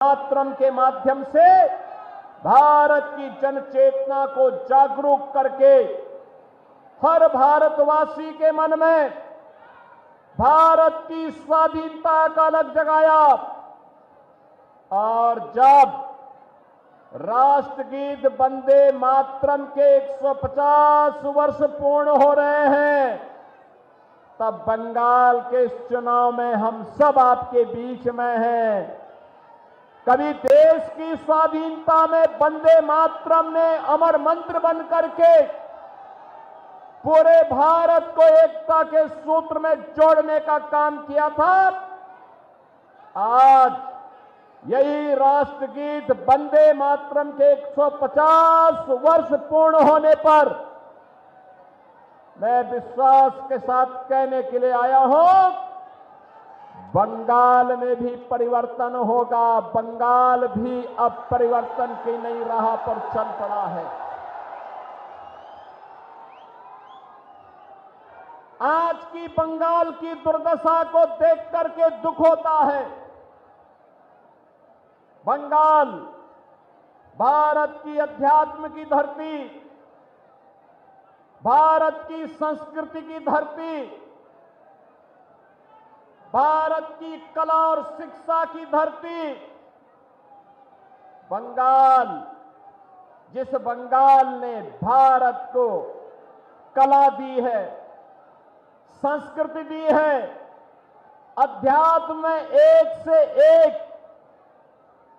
मातरम के माध्यम से भारत की जन चेतना को जागरूक करके हर भारतवासी के मन में भारत की स्वाधीनता का अलग जगाया। और जब राष्ट्रगीत वंदे मातरम के 150 वर्ष पूर्ण हो रहे हैं, तब बंगाल के इस चुनाव में हम सब आपके बीच में हैं। कभी देश की स्वाधीनता में वंदे मातरम ने अमर मंत्र बन करके पूरे भारत को एकता के सूत्र में जोड़ने का काम किया था। आज यही राष्ट्रगीत वंदे मातरम के 150 वर्ष पूर्ण होने पर मैं विश्वास के साथ कहने के लिए आया हूं, बंगाल में भी परिवर्तन होगा। बंगाल भी अब परिवर्तन की नई राह पर चल पड़ा है। आज की बंगाल की दुर्दशा को देख करके दुख होता है। बंगाल भारत की अध्यात्म की धरती, भारत की संस्कृति की धरती, भारत की कला और शिक्षा की धरती, बंगाल, जिस बंगाल ने भारत को कला दी है, संस्कृति दी है, अध्यात्म में एक से एक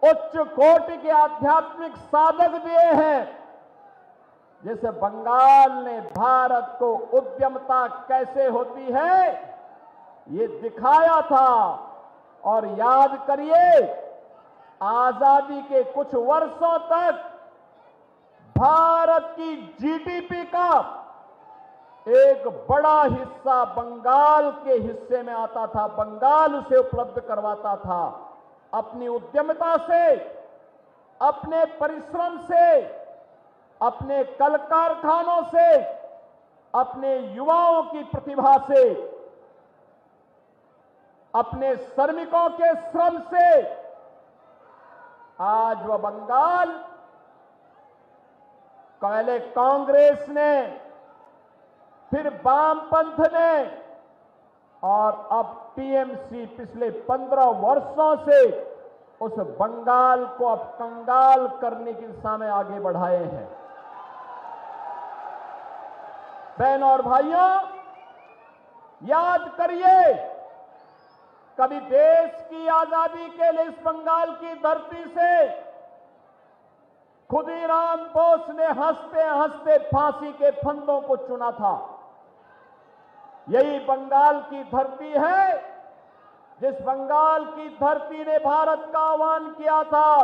उच्च कोटि के आध्यात्मिक साधक दिए हैं, जिस बंगाल ने भारत को उद्यमता कैसे होती है ये दिखाया था। और याद करिए, आजादी के कुछ वर्षों तक भारत की जीडीपी का एक बड़ा हिस्सा बंगाल के हिस्से में आता था, बंगाल उसे उपलब्ध करवाता था। अपनी उद्यमता से, अपने परिश्रम से, अपने कल कारखानों से, अपने युवाओं की प्रतिभा से, अपने श्रमिकों के श्रम से आज वह बंगाल पहले कांग्रेस ने, फिर वामपंथ ने और अब टीएमसी पिछले 15 वर्षों से उस बंगाल को अब कंगाल करने की दिशा में आगे बढ़ाए हैं। बहनों और भाइयों, याद करिए, कभी देश की आजादी के लिए इस बंगाल की धरती से खुदीराम बोस ने हंसते हंसते फांसी के फंदों को चुना था। यही बंगाल की धरती है जिस बंगाल की धरती ने भारत का आह्वान किया था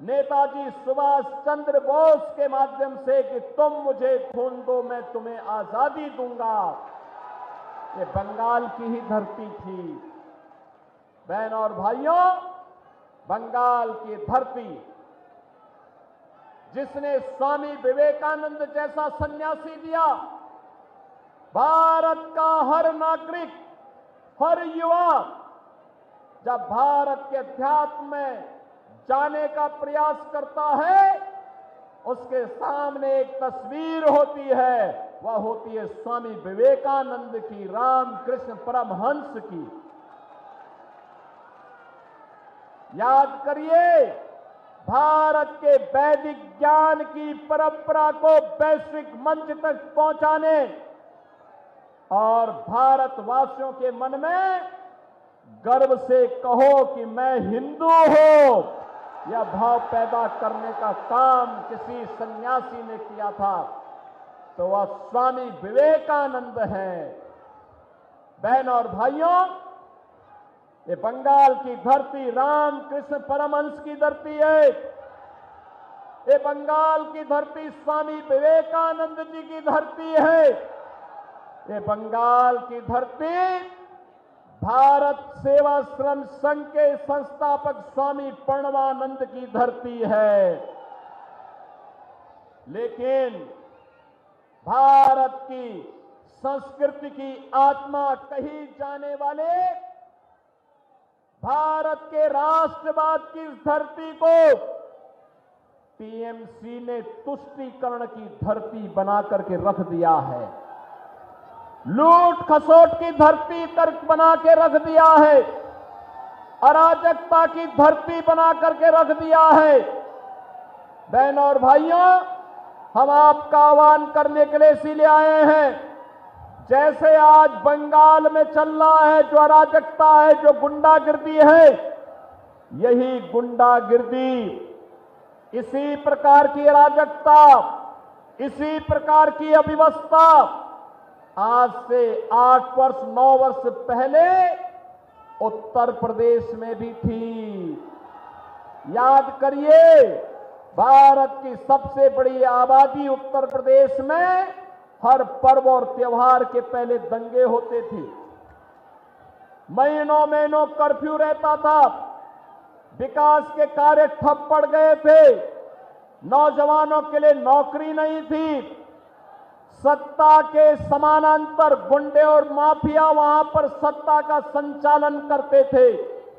नेताजी सुभाष चंद्र बोस के माध्यम से कि तुम मुझे खून दो, मैं तुम्हें आजादी दूंगा। ये बंगाल की ही धरती थी। बहनों और भाइयों, बंगाल की धरती जिसने स्वामी विवेकानंद जैसा सन्यासी दिया, भारत का हर नागरिक, हर युवा जब भारत के अध्यात्म में जाने का प्रयास करता है, उसके सामने एक तस्वीर होती है, वह होती है स्वामी विवेकानंद की, रामकृष्ण परमहंस की। याद करिए, भारत के वैदिक ज्ञान की परंपरा को वैश्विक मंच तक पहुंचाने और भारतवासियों के मन में गर्व से कहो कि मैं हिंदू हूं, यह भाव पैदा करने का काम किसी सन्यासी ने किया था, तो वह स्वामी विवेकानंद हैं। बहनों और भाइयों, ये बंगाल की धरती रामकृष्ण परमहंस की धरती है। ये बंगाल की धरती स्वामी विवेकानंद जी की धरती है। ये बंगाल की धरती भारत सेवाश्रम संघ के संस्थापक स्वामी प्रणवानंद की धरती है। लेकिन भारत की संस्कृति की आत्मा कही जाने वाले भारत के राष्ट्रवाद की इस धरती को टीएमसी ने तुष्टीकरण की धरती बना करके रख दिया है, लूट खसोट की धरती बना के रख दिया है, अराजकता की धरती बना करके रख दिया है। बहनों और भाइयों, हम आपका आह्वान करने के लिए इसीलिए आए हैं, जैसे आज बंगाल में चल रहा है जो अराजकता है, जो गुंडागिर्दी है, यही गुंडागिर्दी, इसी प्रकार की अराजकता, इसी प्रकार की अव्यवस्था आज से 8 वर्ष 9 वर्ष पहले उत्तर प्रदेश में भी थी। याद करिए, भारत की सबसे बड़ी आबादी उत्तर प्रदेश में हर पर्व और त्योहार के पहले दंगे होते थे, महीनों महीनों कर्फ्यू रहता था, विकास के कार्य ठप पड़ गए थे, नौजवानों के लिए नौकरी नहीं थी, सत्ता के समानांतर गुंडे और माफिया वहां पर सत्ता का संचालन करते थे।